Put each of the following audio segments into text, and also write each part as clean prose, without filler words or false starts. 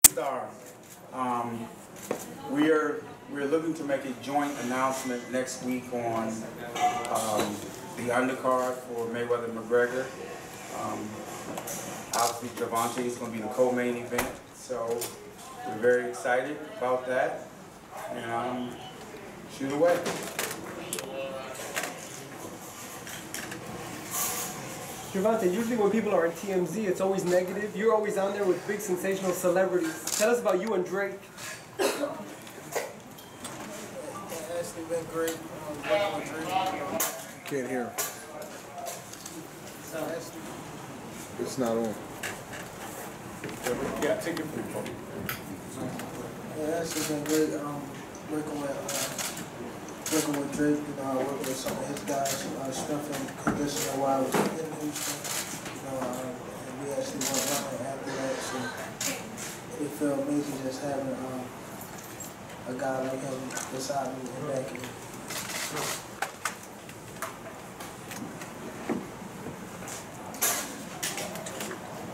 Star. We're looking to make a joint announcement next week on the undercard for Mayweather Mcgregor. Obviously, Gervonta is going to be the co-main event, so we're very excited about that. And shoot away. Gervonta, usually when people are in TMZ, it's always negative. You're always on there with big sensational celebrities. Tell us about you and Drake. It's actually been great working with Drake. Can't hear. It's not on. Yeah, take your food, folks. Yeah, it's actually been great working with Drake. You know, I worked with some of his guys, strength and conditioning while I was in Houston. You know, and we actually went running after that. So it felt amazing just having a guy like him beside me and backing me.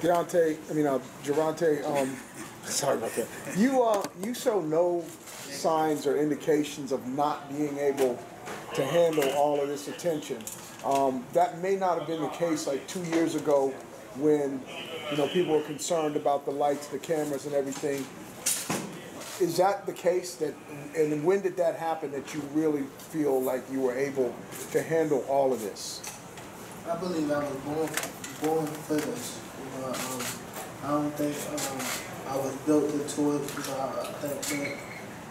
Gervonta, sorry about that. You show no signs or indications of not being able to handle all of this attention. That may not have been the case like 2 years ago when, you know, people were concerned about the lights, the cameras, and everything. Is that the case? And when did that happen that you really feel like you were able to handle all of this? I believe I was born for this. You know, I don't think I was built into it. You know, I think that,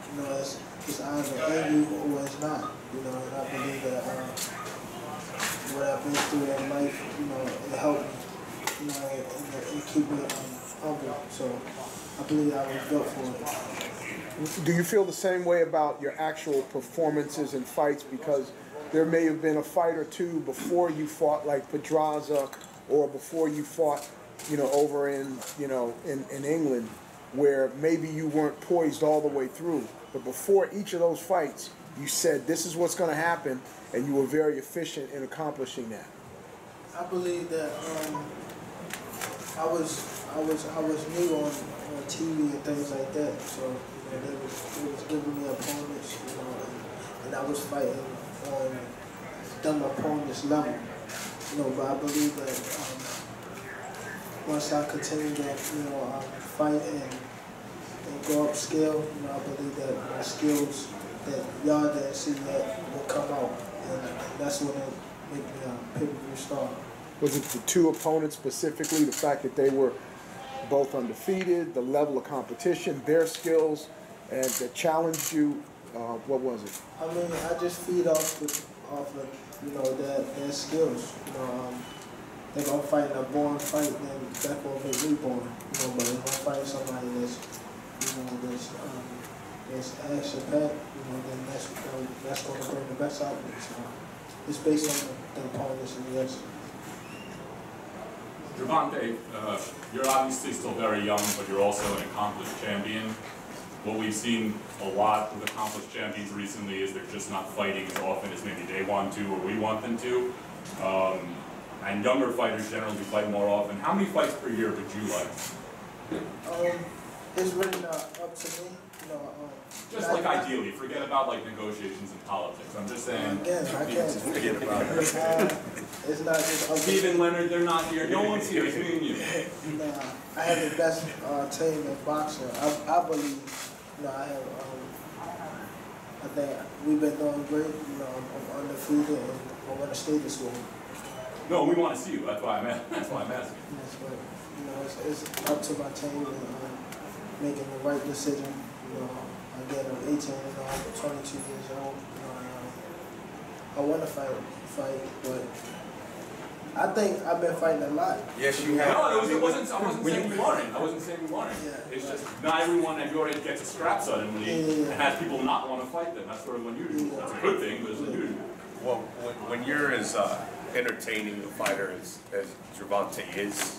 you know, it's either in you or it's not. You know, and I believe that what I've been through in life, you know, it helped me. You know, and keep me humble. So I believe I was built for it. Do you feel the same way about your actual performances in fights? Because there may have been a fight or two before you fought, like Pedraza, or before you fought, you know, over in, you know, in England, where maybe you weren't poised all the way through. But before each of those fights, you said this is what's going to happen, and you were very efficient in accomplishing that. I believe that I was new on TV and things like that, so you know, they was giving me opponents, you know, and I was fighting on them opponents' level, you know. But I believe that once I continue to, you know, fight and go up scale, you know, I believe that my skills that y'all didn't see yet will come out, and that's what it make me a pay-per-view star. Was it the two opponents specifically, the fact that they were both undefeated, the level of competition, their skills, and that challenged you? What was it? I mean, I just feed off of you know, their skills. You know, if I'm fighting a born fight, then that's gonna make me born. You know, but if I'm fighting somebody that's, you know, that's action-packed, you know, then that's gonna bring the best out of me. So it's based on the opponents and the action. Gervonta, you're obviously still very young, but you're also an accomplished champion. What we've seen a lot with accomplished champions recently is they're just not fighting as often as maybe they want to or we want them to. And younger fighters generally fight more often. How many fights per year would you like? It's really not up to me. You know, just like ideally, forget about like negotiations and politics. I'm just saying. Again, I can't forget about it. It's not just Steven Leonard, they're not here. No one's here. It's me and you. Nah, I have the best team in boxing. I believe. You know, I think we've been doing great. You know, I'm undefeated, and I want to stay this way. No, we want to see you. That's why I'm asking. That's right. You know, it's up to my team and making the right decision. You know, again, I'm 18 and I'm 22 years old. You know, I want to fight, but I think I've been fighting a lot. Yes, you have. No, I wasn't saying we weren't. I wasn't saying we weren't. Yeah. It's just not everyone at your age gets a scrap suddenly and has people not want to fight them. That's sort of unusual. That's a good thing, but it's unusual. Well, when you're as entertaining a fighter as Gervonta is,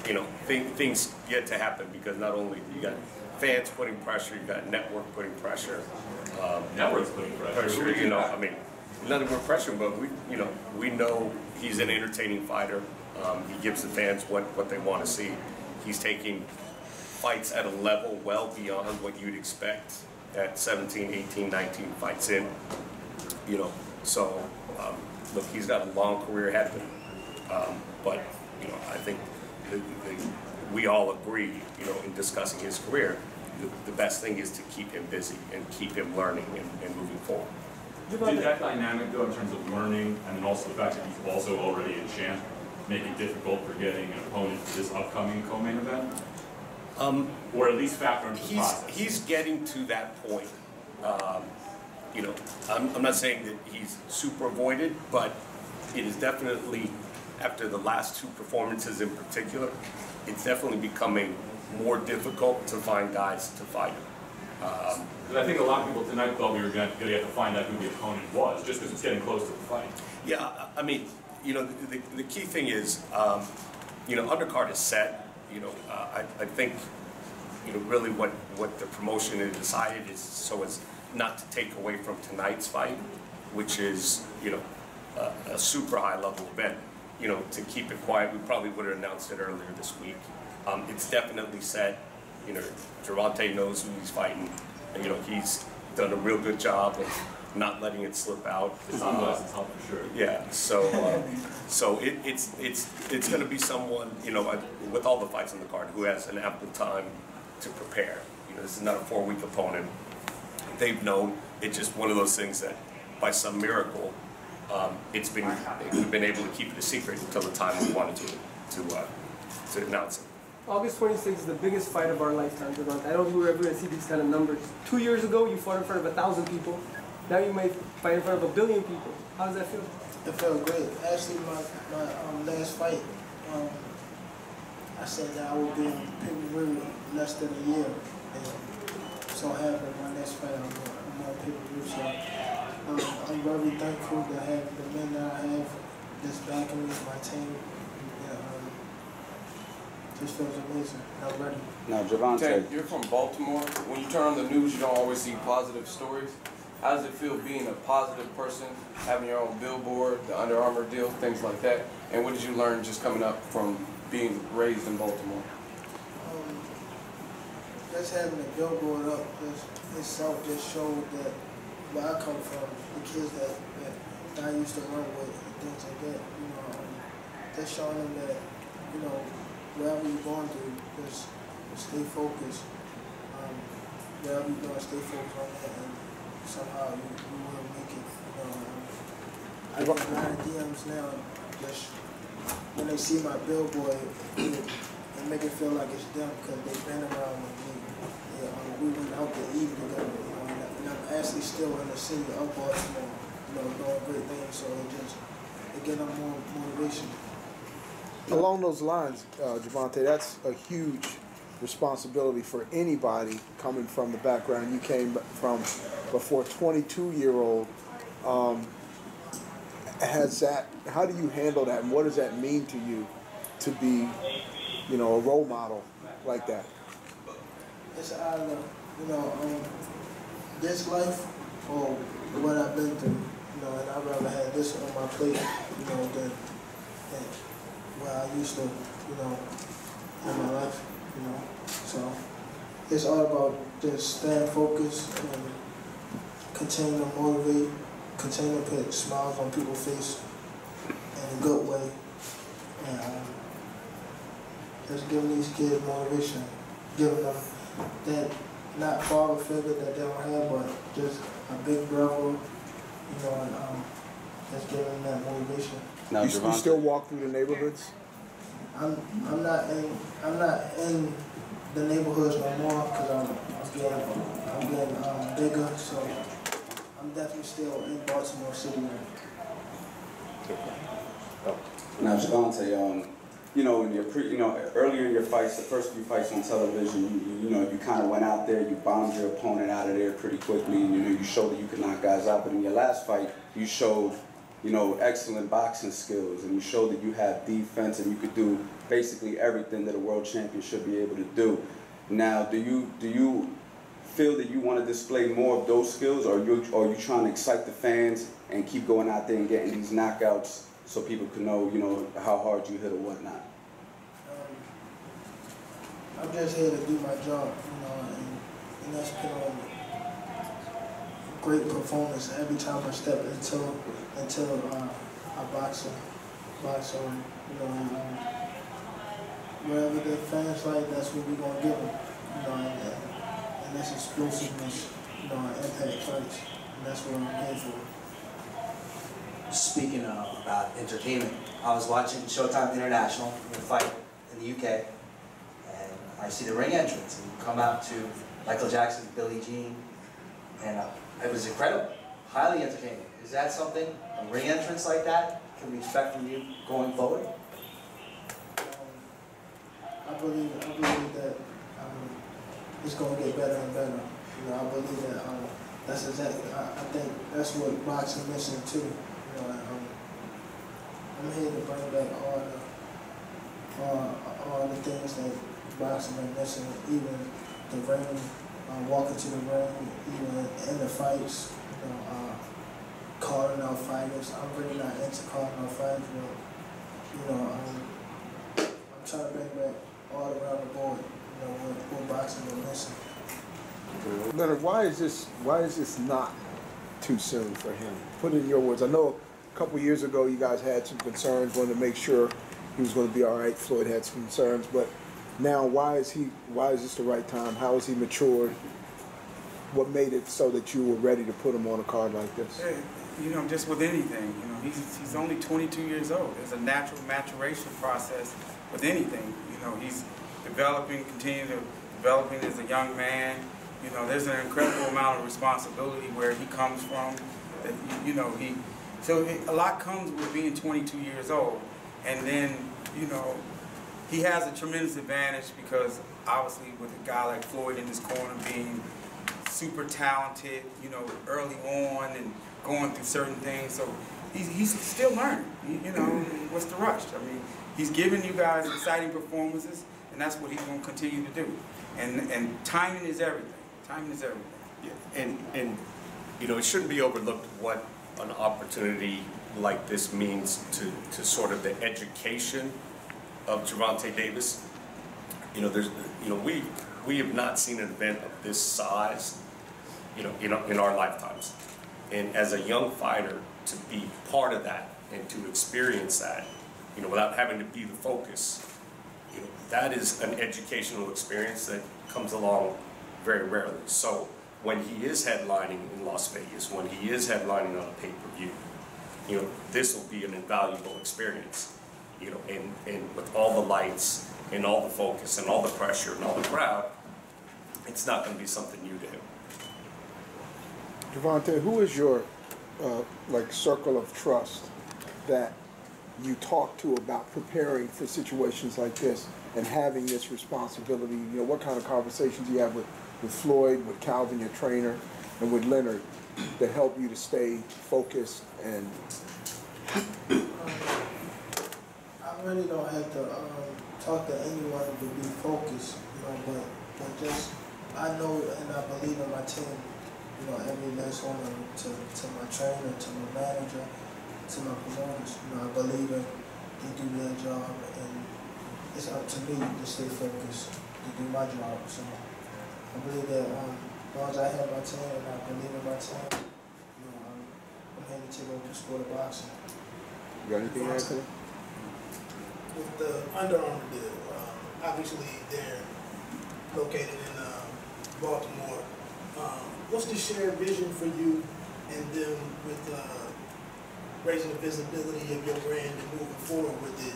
you know, things yet to happen, because not only you got fans putting pressure, you got network putting pressure. Network's putting pressure. You know, I mean, nothing more pressure, but we know he's an entertaining fighter. He gives the fans what they want to see. He's taking fights at a level well beyond what you'd expect at 17, 18, 19 fights in. You know, so look, he's got a long career ahead of him. But you know, I think we all agree, you know, in discussing his career, the best thing is to keep him busy and keep him learning and moving forward. Did that dynamic, though, in terms of learning, and then also the fact that he's also already a champ, make it difficult for getting an opponent for this upcoming co-main event? Or at least factor into the process? He's getting to that point. You know, I'm not saying that he's super avoided, but it is definitely, after the last two performances in particular, it's definitely becoming more difficult to find guys to fight him. Because I think a lot of people tonight thought we were going to have to find out who the opponent was, just because it's getting close to the fight. Yeah, I mean, you know, the key thing is, you know, undercard is set. You know, I think, you know, really what the promotion has decided is so as not to take away from tonight's fight, which is, you know, a super high level event. You know, to keep it quiet, we probably would have announced it earlier this week. It's definitely set. You know, Gervonta knows who he's fighting. And, you know, he's done a real good job of not letting it slip out. The sunglasses help for sure. Yeah, so so it's going to be someone, you know, with all the fights on the card, who has an ample time to prepare. You know, this is not a 4-week opponent. They've known. It's just one of those things that, by some miracle, we've been able to keep it a secret until the time we wanted to announce it. August 26th is the biggest fight of our lifetime, Gervonta. I don't think we're ever going to see these kind of numbers. 2 years ago, you fought in front of 1,000 people. Now you might fight in front of 1 billion people. How does that feel? It felt great. Actually, my last fight, I said that I would be in pay-per-view less than a year. And so having my next fight, I'm on pay-per-view. So I'm very thankful to have the men that I have that's backing me, my team. Just feels amazing. I'm ready. Now, Gervonta, you're from Baltimore. When you turn on the news, you don't always see positive stories. How does it feel being a positive person, having your own billboard, the Under Armour deal, things like that? And what did you learn just coming up from being raised in Baltimore? Just having a billboard up itself just showed that where I come from, the kids that I used to run with, and things like that. You know, just showing them that, you know, wherever you're going through, just stay focused. Wherever you're going, stay focused on that, and somehow you will make it. I get a lot of DMs now, just when they see my billboard, it make it feel like it's them because they've been around with me. We went out to eat together, you know, and I'm actually still in the city of Baltimore, you know, doing great things. So it gives them more motivation. Along those lines, Gervonta, that's a huge responsibility for anybody coming from the background you came from before. 22-year-old, how do you handle that, and what does that mean to you to be, you know, a role model like that? It's either, you know, this life or what I've been through, you know, and I'd rather have this on my plate, you know, than where I used to, you know, in my life, you know. So it's all about just staying focused and continue to motivate, continue to put smiles on people's face in a good way, and just giving these kids motivation, giving them that not father figure that they don't have, but just a big brother, you know, and just giving them that motivation. Now, You still walk through the neighborhoods? I'm not in the neighborhoods no more because I'm getting bigger, so I'm definitely still in Baltimore City now. Now, Gervonta, you know, earlier in your fights, the first few fights on television, you kind of went out there, you bombed your opponent out of there pretty quickly, and you showed that you could knock guys out. But in your last fight, you showed, you know, excellent boxing skills, and you showed that you had defense and you could do basically everything that a world champion should be able to do. Now, do you feel that you want to display more of those skills, or are you trying to excite the fans and keep going out there and getting these knockouts so people can know, you know, how hard you hit or whatnot? I'm just here to do my job, and that's put on great performance every time I step into a boxer, and, wherever the fans like, that's what we're gonna give them, and that's explosiveness, and impact fights, and that's what I'm here for. Speaking about entertainment, I was watching Showtime International, the fight in the UK, and I see the ring entrance, and you come out to Michael Jackson's Billie Jean, and it was incredible, highly entertaining. Is that something, a ring entrance like that, can we expect from you going forward? I believe that it's going to get better and better. I believe that that's exactly. I think that's what boxing missing too. I'm here to bring back all the things that boxing been missing, even the ring, walking to the ring, even in the fights. Calling out fighters. I'm really not into calling out fighters, but I'm trying to bring back all around the board. What boxing been missing. Leonard, why is this not too soon for him? Put it in your words. I know a couple years ago you guys had some concerns, wanted to make sure he was going to be all right. Floyd had some concerns, but now why is this the right time? How has he matured? What made it so that you were ready to put him on a card like this? Just with anything, he's only 22 years old. There's a natural maturation process with anything. He's continuing to developing as a young man. There's an incredible amount of responsibility where he comes from. So a lot comes with being 22 years old. And then, he has a tremendous advantage because obviously with a guy like Floyd in his corner being super talented, early on and going through certain things. So he's still learning, what's the rush? I mean, he's giving you guys exciting performances, and that's what he's going to continue to do. And timing is everything. Timing is everything. Yeah. And it shouldn't be overlooked what an opportunity like this means to sort of the education of Gervonta Davis. We have not seen an event of this size, in our lifetimes. And as a young fighter, to be part of that and to experience that, without having to be the focus, that is an educational experience that comes along very rarely. So when he is headlining in Las Vegas, when he is headlining on a pay-per-view, this will be an invaluable experience, and with all the lights and all the focus and all the pressure and all the crowd, it's not going to be something new to him. Gervonta, who is your circle of trust that you talk to about preparing for situations like this and having this responsibility? What kind of conversations you have with Floyd, with Calvin, your trainer, and with Leonard that help you to stay focused and... I really don't have to talk to anyone to be focused, but just I know and I believe in my team. Every last one of them, to my trainer, to my manager, to my promoters. I believe in they do their job, and it's up to me to stay focused, to do my job. So I believe that as long as I have my team and I believe in my team, I'm here to take over the sport of boxing. You got anything to add to that? With the Under Armour deal, obviously they're located in Baltimore. What's the shared vision for you and them with raising the visibility of your brand and moving forward with it?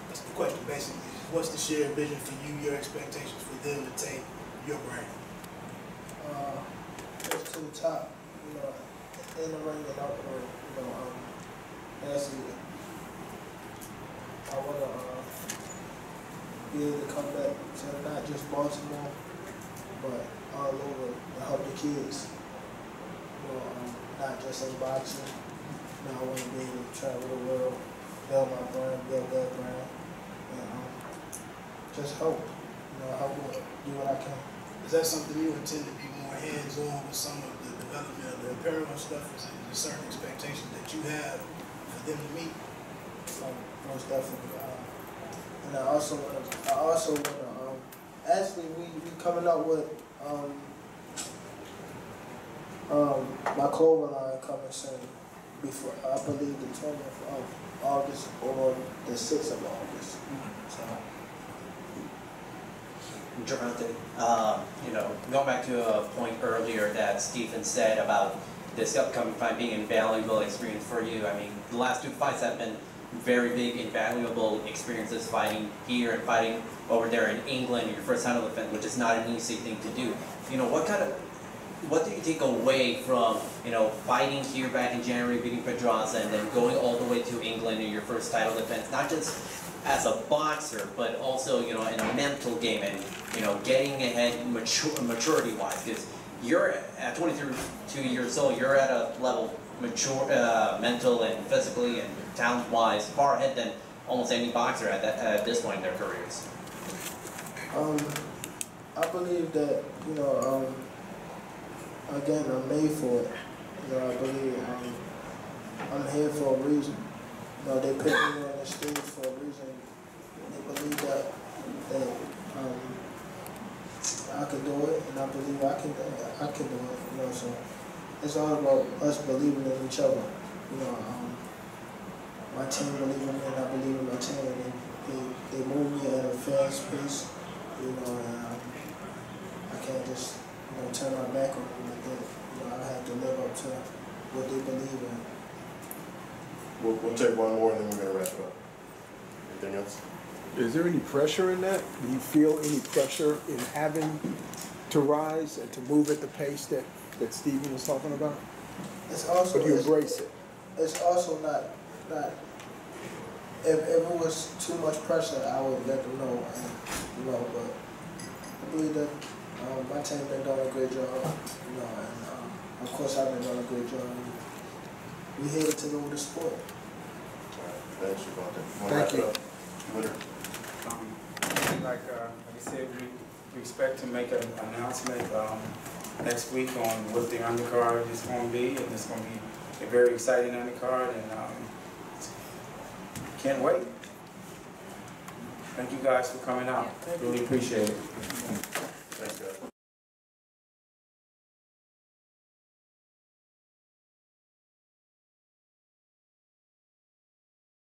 That's the question, basically. What's the shared vision for you, your expectations for them to take your brand? Just to the top, in the ring and out the ring. I want to be able to come back to not just Baltimore, but all over to help the kids. Not just in boxing. I want to be able to travel the world, build my brand, build their brand, and just help. Help do what I can. Is that something you intend to be more hands-on with some of the development of the apparel and stuff? Is it a certain expectation that you have for them to meet? Most definitely. And And I also wanna, actually we coming up with, my clothing line coming soon, before, I believe the 20th of August or the 6th of August. So. Gervonta, going back to a point earlier that Stephen said about this upcoming fight being an invaluable experience for you. I mean, the last two fights have been very big, invaluable experiences, fighting here and fighting over there in England, your first title defense, which is not an easy thing to do. What do you take away from, fighting here back in January, beating Pedraza, and then going all the way to England in your first title defense, not just as a boxer, but also, in a mental game and, getting ahead maturity-wise, because you're at 22 years old, you're at a level mature, mental and physically and talent-wise, far ahead than almost any boxer at this point in their careers. I believe that, again, I'm made for it. I believe I'm here for a reason. They put me on the stage for a reason. They believe that I can do it, and I believe I can do it. So it's all about us believing in each other. My team believes in me, and I believe in my team. And they move me at a fast pace. And I can't just turn my back on them like that. I have to live up to what they believe in. We'll take one more and then we're going to wrap it up. Anything else? Is there any pressure in that? Do you feel any pressure in having to rise and to move at the pace that Stephen was talking about? It's also, but you embrace it. It's also not. If it was too much pressure, I would let them know. And, but I believe that my team been doing a great job. And of course I've been doing a great job. We here to go with the sport. All right, thanks, Gervonta. Thank you. Like I said, we expect to make an announcement next week on what the undercard is going to be, and it's going to be a very exciting undercard, and can't wait. Thank you guys for coming out. Really appreciate it. Thanks, guys.